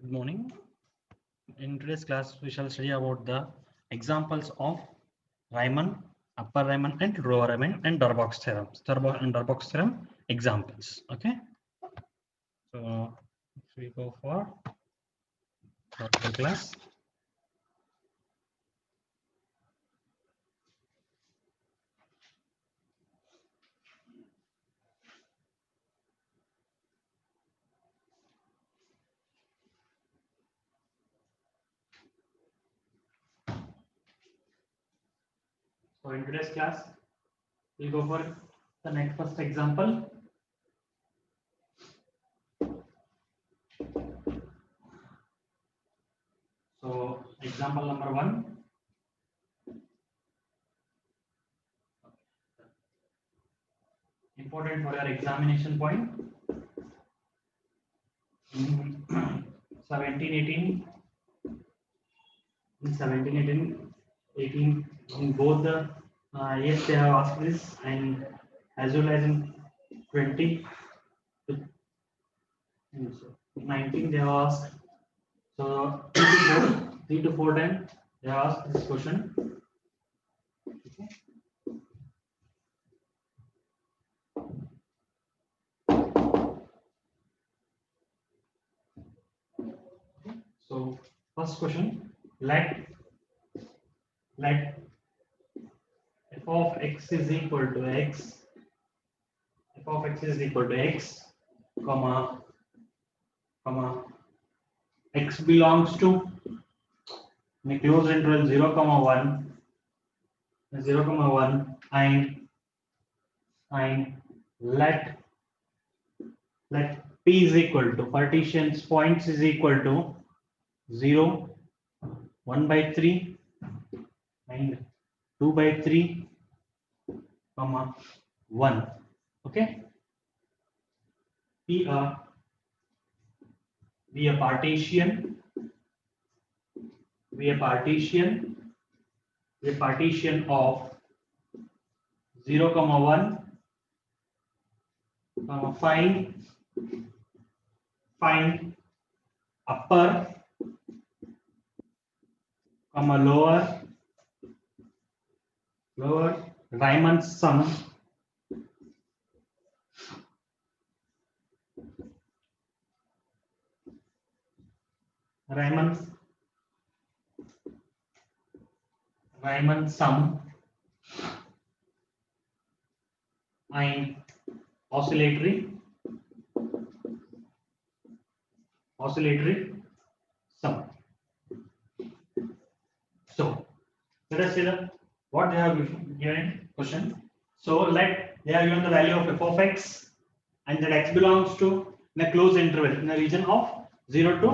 Good morning. In today's class, we shall study about the examples of Riemann, upper Riemann, and lower Riemann, and Darboux theorem. Darboux theorem examples. Okay. So if we go for the class. So in today's class, we'll go for the next first example. So example number 1. Important for your examination point. In 1718, in both the yes they have asked this, and as well as in 20 to 19 they have asked. So 3 to 4 times they have asked this question. Okay. So first question, let f of x is equal to x, comma x belongs to in a closed interval 0 comma 1 and let p is equal to partitions points is equal to 0, 1/3 and 2/3 comma 1. Okay, be a partition of 0 comma 1 comma find upper comma lower Riemann sum Riemann sum and oscillatory sum. So let us see what they have given question. So let they have given the value of f of x and that x belongs to in a closed interval in the region of 0 to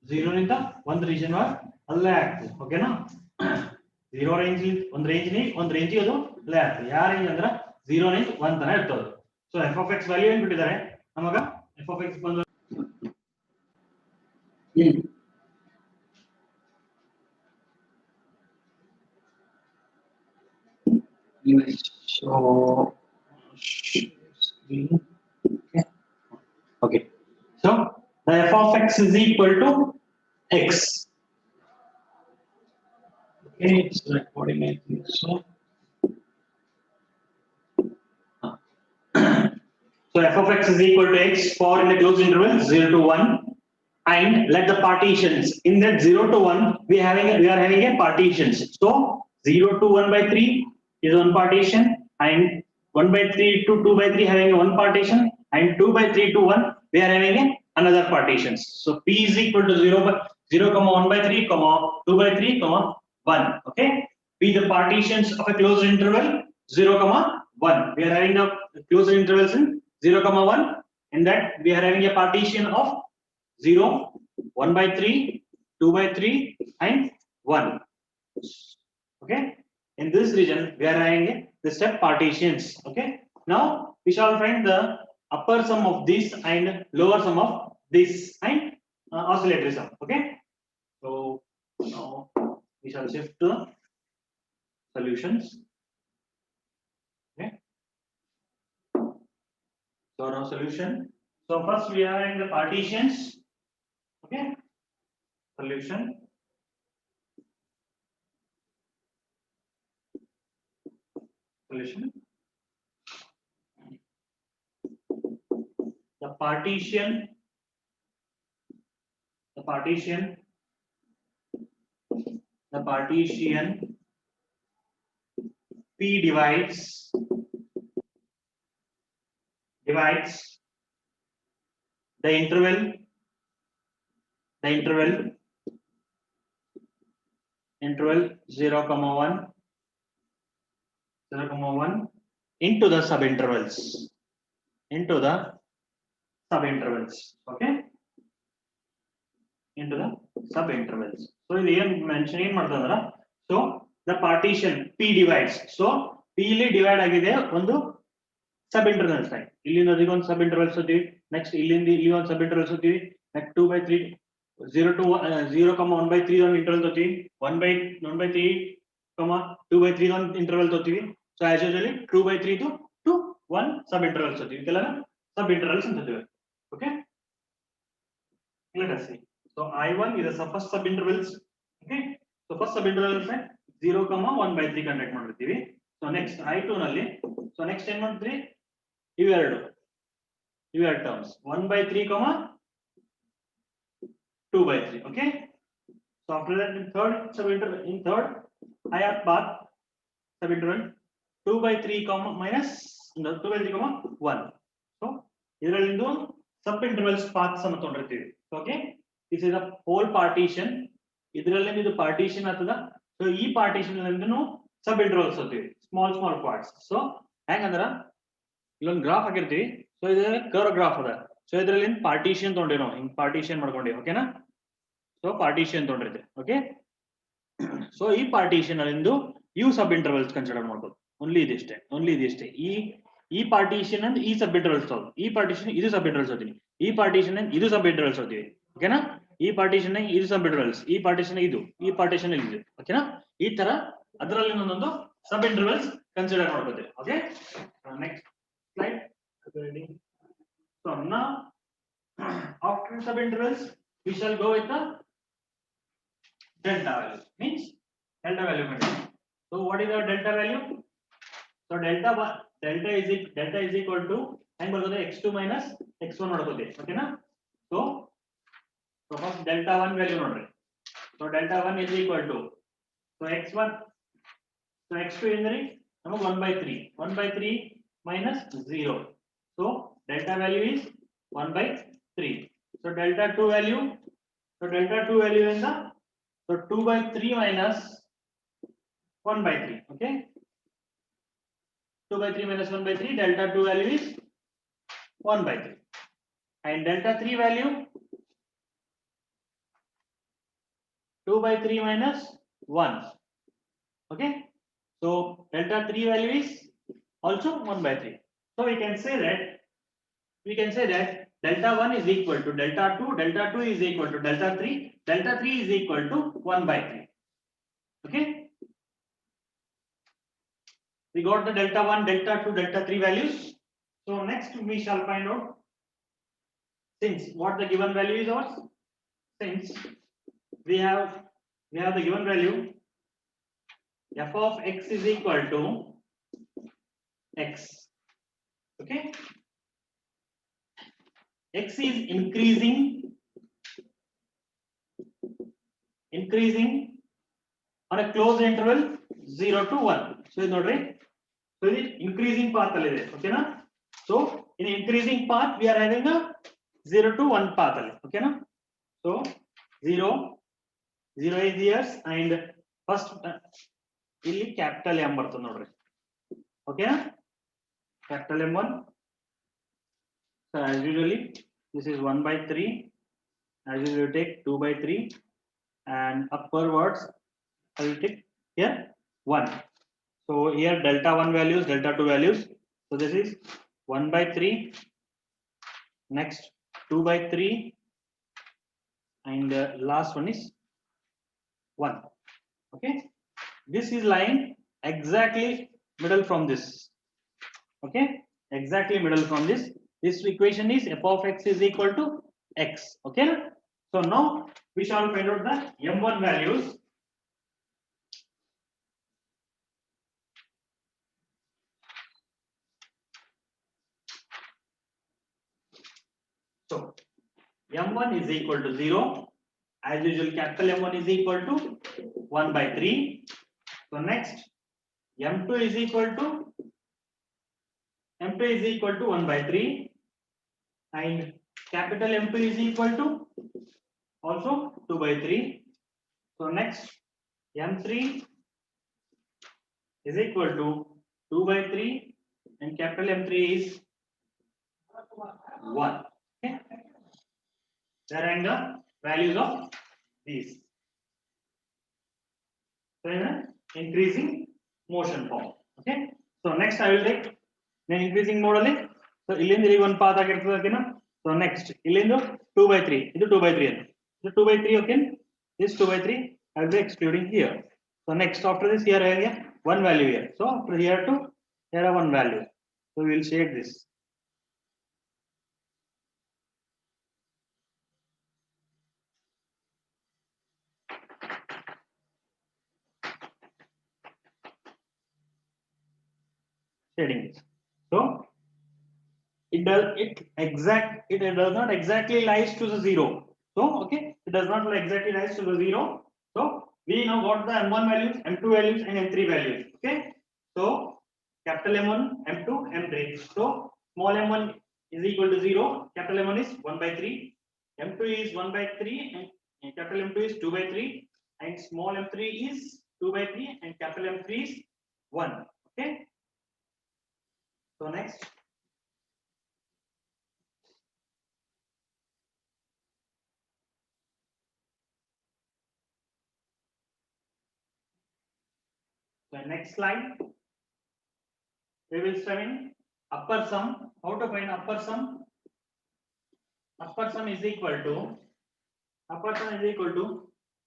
0 in the one region or ಅಲ್ಲೇ ಆಗ್ತದೆ ಓಕೆನಾ 0 range ಒಂದು range ಅದು ಅಲ್ಲೇ ಆಗ್ತದೆ ಯಾವ range ಅಂದ್ರೆ 0 ರಿಂದ 1 ತನಕ ಇರ್ತದೆ. So f of x value ಏನು ಬಿಟ್ಟಿದ್ದಾರೆ ನಮಗ f of x ಬಂದು so okay, so the f of x is equal to x. Okay, it's recording I think so. So f of x is equal to x for in the closed interval 0 to 1 and let the partitions in that 0 to 1 we are having a partitions. So 0 to 1/3 is one partition and 1/3 to 2/3 having one partition and 2/3 to 1 we are having another partitions. So p is equal to 0 comma 1/3 comma 2/3 comma 1. Okay, be the partitions of a closed interval 0 comma 1. We are having a closed intervals in 0 comma 1 and that we are having a partition of 0, 1/3, 2/3 and 1. Okay, in this region we are having the step partitions. Okay, now we shall find the upper sum of this and lower sum of this and oscillatory sum. Okay, so now we shall shift to solutions. Okay, so now solution. So first we are in the partitions. Okay, solution. The partition P divides the interval 0, 1 into the subintervals. Okay, into the subintervals. So here mentioning so the partition P divides. So P li divide agide ಒಂದು subintervals time. ಇಲ್ಲಿಂದ ಅದಕ್ಕೆ ಒಂದು subintervals ಓದ್ತೀವಿ. Next ಇಲ್ಲಿಂದ ಇಲ್ಲಿ ಒಂದು subintervals ಓದ್ತೀವಿ. Next 2/3 0 to 0, 1/3 ಒಂದು interval ಓದ್ತೀವಿ. 1/3, 2/3 ಒಂದು interval ಓದ್ತೀವಿ. So as usually 2/3 to 1 subintervals ಓದ್ತೀವಿ. ಇದೆಲ್ಲ subintervals ಅಂತೀವಿ. Okay, let us see. So I1 is the first subintervals. Okay, so first subinterval is 0, 1/3 conduct ಮಾಡಿರ್ತೀವಿ. So next I2 ನಲ್ಲಿ so next ಏನು ಮಾಡ್ತೀವಿ ಇವೆರಡು terms 1/3, 2/3. Okay, so after that in third higher path subinterval 2/3, minus 2/3, 1. So ಇದರಲ್ಲಿಂದು subintervals paths ಅನ್ನು ತಗೊಂಡಿರ್ತೀವಿ. Okay, this is a whole partition. ಇದರಲ್ಲಿ ಇದು partition ಆಗ್ತದ. So ಈ partition ಅಲ್ಲಿಂದನು subintervals ಓದ್ತೀವಿ, small parts. So ಹೆಂಗಂದ್ರ ಇಲ್ಲೊಂದು ಗ್ರಾಫ್ ಹಾಕಿರ್ತೀವಿ. ಸೊ ಇದು ಕರ್ವ್ ಗ್ರಾಫ್ ಅದ. ಸೊ ಇದರಲ್ಲಿ ಪಾರ್ಟಿಷನ್ ತಗೊಂಡಿವಿ ನಾವು, ಹಿಂಗ್ ಪಾರ್ಟಿಷನ್ ಮಾಡ್ಕೊಂಡಿವಿ. ಓಕೆನಾ, ಸೊ ಪಾರ್ಟಿಷನ್ ತಗೊಂಡಿರ್ತೀವಿ. ಓಕೆ, ಸೊ ಈ ಪಾರ್ಟಿಷನ್ ಅಲ್ಲಿಂದು ಇವು ಸಬ್ ಇಂಟರ್ವಲ್ಸ್ ಕನ್ಸಿಡರ್ ಮಾಡ್ಬೋದು. ಓನ್ಲಿ ಇದಿಷ್ಟೇ. ಈ ಪಾರ್ಟಿಷನ್ ಅಂದ್ ಈ ಸಬ್ ಇಂಟರ್ವಲ್ಸ್ ತಗೊಂಡು, ಈ ಪಾರ್ಟಿಷನ್ ಇದು ಸಬ್ ಇಂಟರ್ವಲ್ಸ್ ಓದ್ತೀನಿ, ಈ ಪಾರ್ಟಿಷನ್ ಇದು ಸಬ್ ಇಂಟರ್ವಲ್ಸ್ ಓದ್ತೀವಿ. ಓಕೆನಾ, ಈ ಪಾರ್ಟಿಷನ್ ಇದು ಸಬ್ ಇಂಟರ್ವಲ್ಸ್, ಈ ಪಾರ್ಟಿಷನ್ ಇದು, ಈ ಪಾರ್ಟಿಷನ್ ಇದು. ಓಕೆನಾ, ಈ ತರ ಅದರಲ್ಲಿ ಒಂದೊಂದು ಸಬ್ ಇಂಟರ್ವಲ್ಸ್ ಕನ್ಸಿಡರ್ ಮಾಡ್ಕೋತೀವಿ. Okay, next slide. So now after subintervals we shall go with the delta value. Means delta value. So what is our delta value? So delta is equal to x2 minus x1 ಮಾಡ್ಕೋತೀವಿ. ಓಕೆನಾ, so first delta 1 value ನೋಡ್ರಿ. So delta 1 is equal to so x1, so x2 ಎಂದ್ರೆ ನಮಗೆ 1/3 minus 0. So delta value is 1/3. So delta 2 value in the so 2/3 minus 1/3. Okay, 2/3 minus 1/3, delta 2 value is 1/3, and delta 3 value 2/3 minus 1. Okay, so delta 3 value is also 1/3. So we can say that delta 1 is equal to delta 2 is equal to delta 3 is equal to 1/3. Okay, we got the delta 1, delta 2, delta 3 values. So next we shall find out, since what the given value is ours, since we have the given value f of x is equal to x. Okay, x is increasing on a closed interval 0 to 1. So ಇದು ನೋಡ್ರಿ, so ಇದು increasing path ಅಲ್ಲಿ ಇದೆ. ಓಕೆನಾ, so in increasing path we are having a 0 to 1 path ಅಲ್ಲಿ. ಓಕೆನಾ, so 0 is here, and first ಇಲ್ಲಿ capital M ಬರ್ತದೆ ನೋಡ್ರಿ. ಓಕೆನಾ, capital M1. So as usually this is 1/3, as usually you take 2/3, and upwards I will take here 1. So here delta 1 values, delta 2 values. So this is 1/3, next 2/3, and last one is 1. Okay, this is lying exactly middle from this. Okay, exactly middle from this. This equation is f of x is equal to x. Okay, So now we shall find out the M1 values. So M1 is equal to 0. As usual, capital M1 is equal to 1 by 3. So next, M2 is equal to 1 by 3, and capital M2 is equal to also 2 by 3. So next, M3 is equal to 2 by 3, and capital M3 is 1. Okay. There are the values of these. So in an increasing motion form. Okay. So next I will take an increasing model. So illindu one path agirtadakena. So next illindu 2 by 3. This 2 by 3. So 2 by 3. Okay. This 2 by 3 I will be excluding here. So next after this here I have one value here. So after here to here are one value. So we will shade this. Shading. So it does not exactly lies to the 0. So okay, it does not exactly rise to the 0. So we now got the M1 values, M2 values, and M3 values. Okay. So capital M1, M2, M3. So small M1 is equal to 0. Capital M1 is 1 by 3. M2 is 1 by 3, and capital M2 is 2 by 3, and small M3 is 2 by 3, and capital M3 is 1. Okay. So next. The next slide, we will study upper sum. How to find upper sum? Upper sum is equal to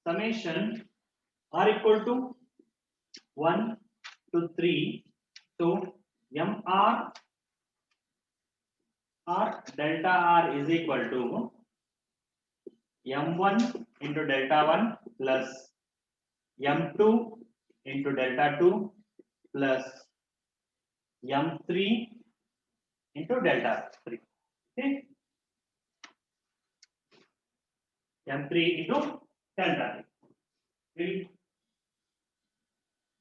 summation r equal to 1 to 3 to mr r delta r is equal to m1 into delta 1 plus m2 into delta 2 plus m3 into delta 3. Okay. M3 into delta 3.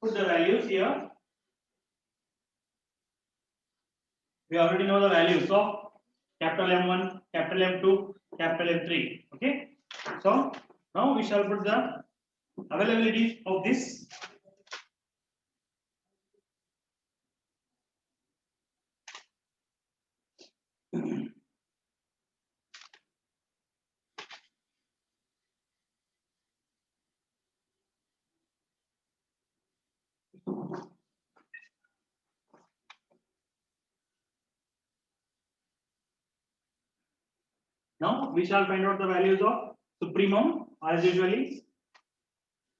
We'll put the values here. We already know the values of capital M1, capital M2, capital M3. Okay. So now we shall put the availabilities of this. Now we shall find out the values of supremum as usually.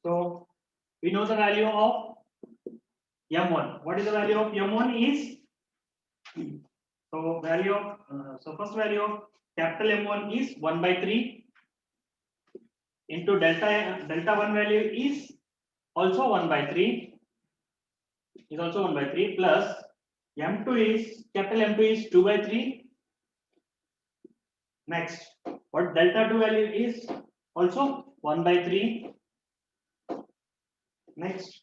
So we know the value of M1. What is the value of M1 is so value of so first value of capital M1 is 1 by 3 into delta 1 value is also 1 by 3 plus M2 is capital M2 is 2 by 3. Next, what delta 2 value is also 1 by 3. Next,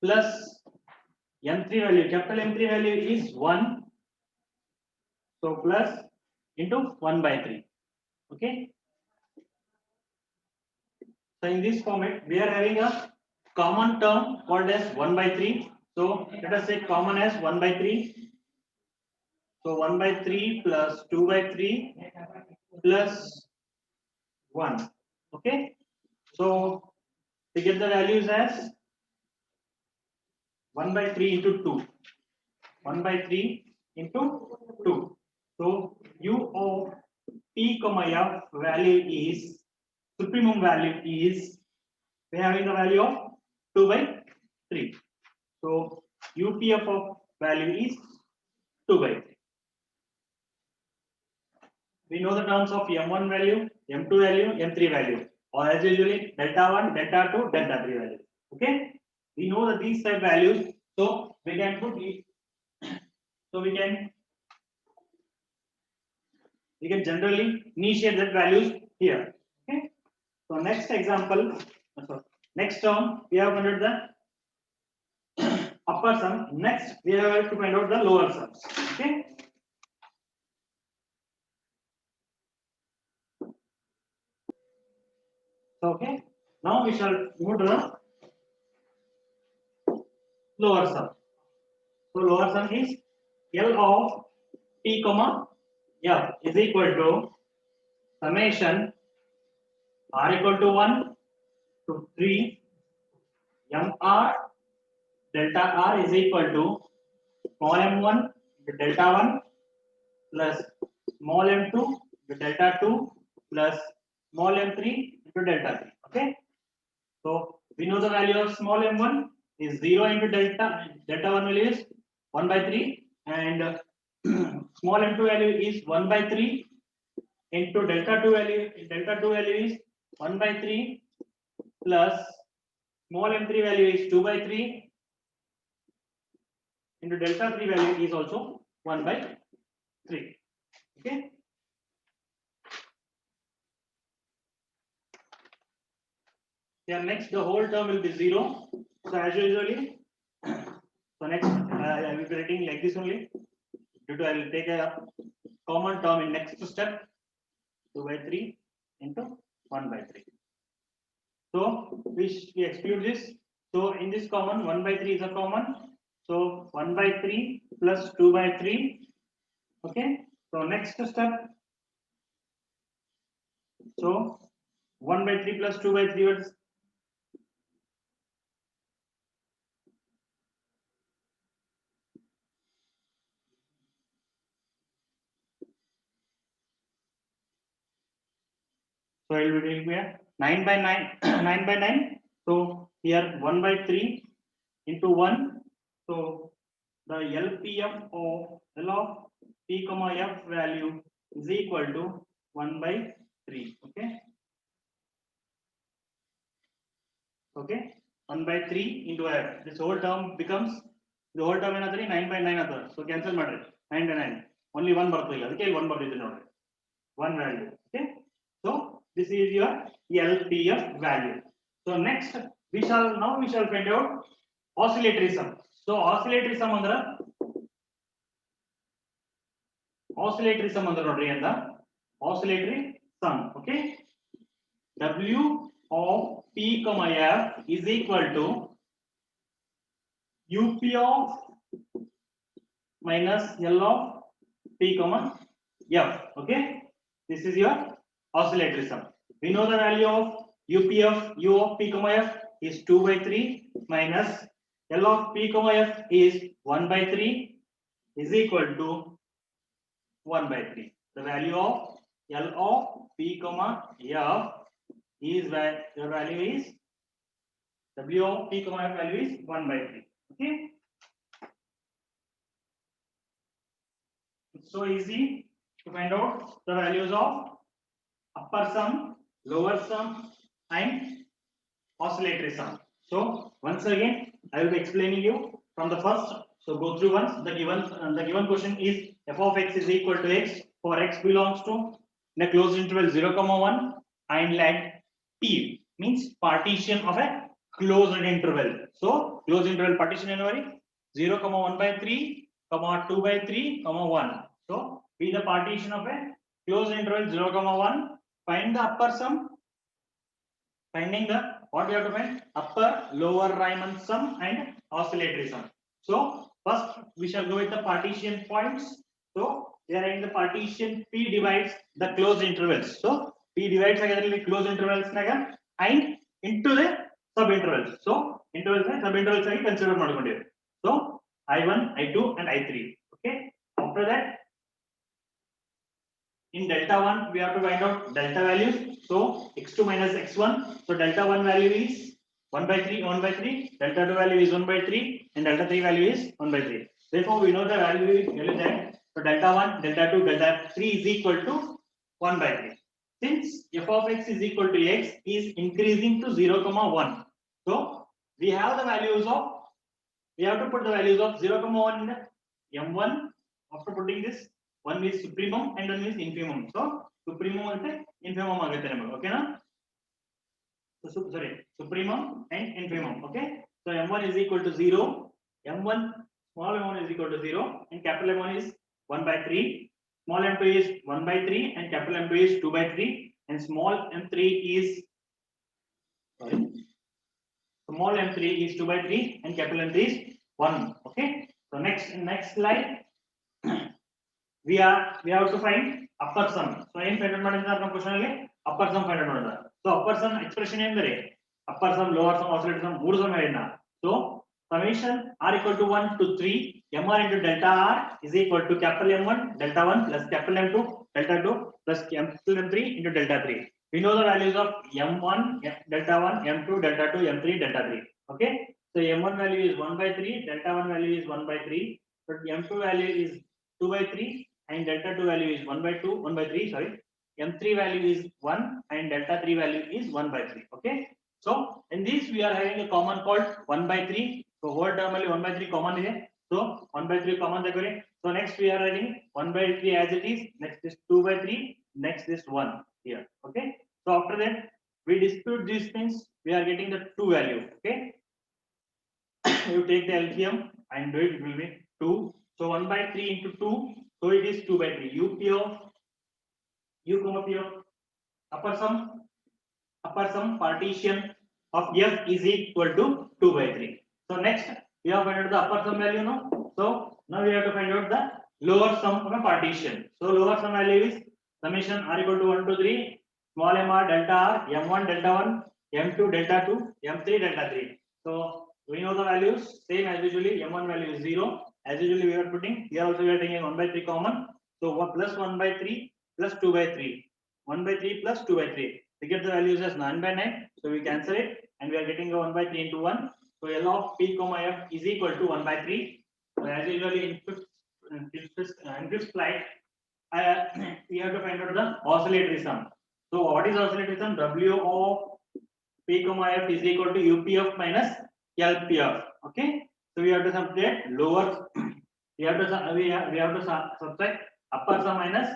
plus M3 value, capital M3 value is 1. So plus into 1 by 3. Okay. So in this format, we are having a common term called as 1 by 3. So let us say common as 1 by 3. So 1 by 3 plus 2 by 3 plus 1. Okay. So we get the values as 1 by 3 into 2. 1 by 3 into 2. So u of p comma f value is supremum value is we are having the value of 2 by 3. So UPF of value is 2 by 3. we know the terms of M1 value, M2 value, M3 value, or as usually delta 1, delta 2, delta 3 value. Okay, we know that these type values, so we can put it, so we can generally initiate that values here. Okay, so next example, next term we have considered the upper sum. Next we have to find out the lower sums. Okay. Okay, now we shall move to the lower sum. So lower sum is L of P comma F is equal to summation R equal to 1 to 3 MR delta R is equal to small m1 with delta 1 plus small m2 with delta 2 plus small m3 into delta 3. Okay, so we know the value of small m1 is 0 into delta 1 value is 1 by 3, and small m2 value is 1 by 3 into delta 2 value. Delta 2 value is 1 by 3 plus small m3 value is 2 by 3 into delta 3 value is also 1 by 3. Okay. Yeah, next the whole term will be 0. So as usually, so next I will be writing like this only. Due to I will take a common term in next step, 2 by 3 into 1 by 3. So we exclude this. So in this common 1 by 3 is a common. So 1 by 3 plus 2 by 3. Okay. So next step. So 1 by 3 plus 2 by 3 was so it will be 9 by 9 9 by 9. So here 1 by 3 into 1. So the LPF of L of P comma F value is equal to 1 by 3. Okay. Okay. 1 by 3 into F. This whole term becomes the whole term in 9 by 9 other. So cancel matter 9 by 9. Only one birthday. Okay, one birthday is not one value. Okay. So this is your LPF value. So next we shall find out oscillatory sum. So oscillatory sum under nodri and the oscillatory sum. Okay. W of P comma F is equal to UP of minus L of P comma F. Okay. This is your oscillatory sum. We know the value of U of P comma F is 2 by 3 minus L of P comma F is 1 by 3 is equal to 1 by 3. The value of L of P comma F is where your value is W of P comma F value is 1 by 3. Okay. It's so easy to find out the values of upper sum, lower sum, and oscillatory sum. So once again, I will be explaining you from the first. So go through once. The given question is f of x is equal to x for x belongs to the closed interval 0, 1 and let p means partition of a closed interval. So closed interval partition in 0, 1 by 3, 2 by 3, 1. So be the partition of a closed interval 0, 1. Find the upper sum. Finding the what we have to find upper, lower Riemann sum and oscillatory sum. So first we shall go with the partition points. So here in the partition P divides the closed intervals. So P divides again closed intervals and into the sub intervals. So intervals and sub intervals consider madkondive. So I1, I2 and I3. Okay. After that, in delta 1 we have to find out delta values. So x2 minus x1. So delta 1 value is 1 by 3, 1 by 3. Delta 2 value is 1 by 3 and delta 3 value is 1 by 3. Therefore we know the value is that. So delta 1, delta 2, delta 3 is equal to 1 by 3. Since f of x is equal to x is increasing to 0, 1. So we have the values of, we have to put the values of 0, 1 in the m1. After putting this, one is supremum and one is infimum. So supremum and infimum okay na? So sorry, supremum and infimum. Okay. So m1 is equal to 0, m1 small m1 is equal to 0, and capital M1 is 1 by 3. Small m2 is 1 by 3, and capital M2 is 2 by 3, and small m3 is small m3 is 2 by 3, and capital M3 is 1. Okay. So next slide. we have to find upper sum. So in find out question upper sum find out. So upper sum expression upper sum, lower sum, oscillator sum, ಮೂರು sum ಹೇಳಿದ್ನ. So summation r equal to 1 to 3 mr into delta r is equal to capital M1 delta 1 plus capital M2 delta 2 plus capital M3 into delta 3. We know the values of M1 delta 1, M2 delta 2, M3 delta 3. Okay. So M1 value is 1 by 3, delta 1 value is 1 by 3, but M2 value is 2 by 3, and delta 2 value is 1 by 2, 1 by 3, sorry. M3 value is 1 and delta 3 value is 1 by 3. Okay. So in this we are having a common called 1 by 3. So whole term 1 by 3 common is. So 1 by 3 common. So next we are writing 1 by 3 as it is. Next is 2 by 3. Next is 1 here. Okay. So after that we dispute these things. We are getting the 2 value. Okay. You take the LCM and do it. It will be 2. So 1 by 3 into 2. So it is 2 by 3. U comma P of upper sum partition of f is equal to 2 by 3. So next we have found out the upper sum value now. So now we have to find out the lower sum of a partition. So lower sum value is summation r equal to 1 to 3 small mr delta r m1 delta 1 m2 delta 2 m3 delta 3. So we know the values same as usually. M1 value is 0 as usually we are putting. Here also we are taking 1 by 3 common. So plus 1 by 3 plus 2 by 3. 1 by 3 plus 2 by 3. We get the values as 9 by 9. So we cancel it and we are getting a 1 by 3 into 1. So L of P comma F is equal to 1 by 3. So as usually in fifth slide, we have to find out the oscillatory sum. So what is oscillatory sum? W of P comma F is equal to UPF minus LPF. Okay. So we have to subtract lower. We have to subtract upper sum minus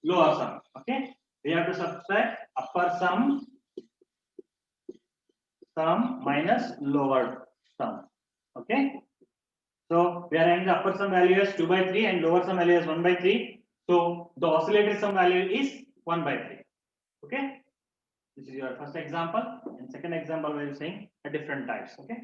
lower sum. Okay. We have to subtract upper sum minus lower sum. Okay. So we are having the upper sum value as 2 by 3 and lower sum value as 1 by 3. So the oscillatory sum value is 1 by 3. Okay. This is your first example, and second example we are saying a different types. Okay.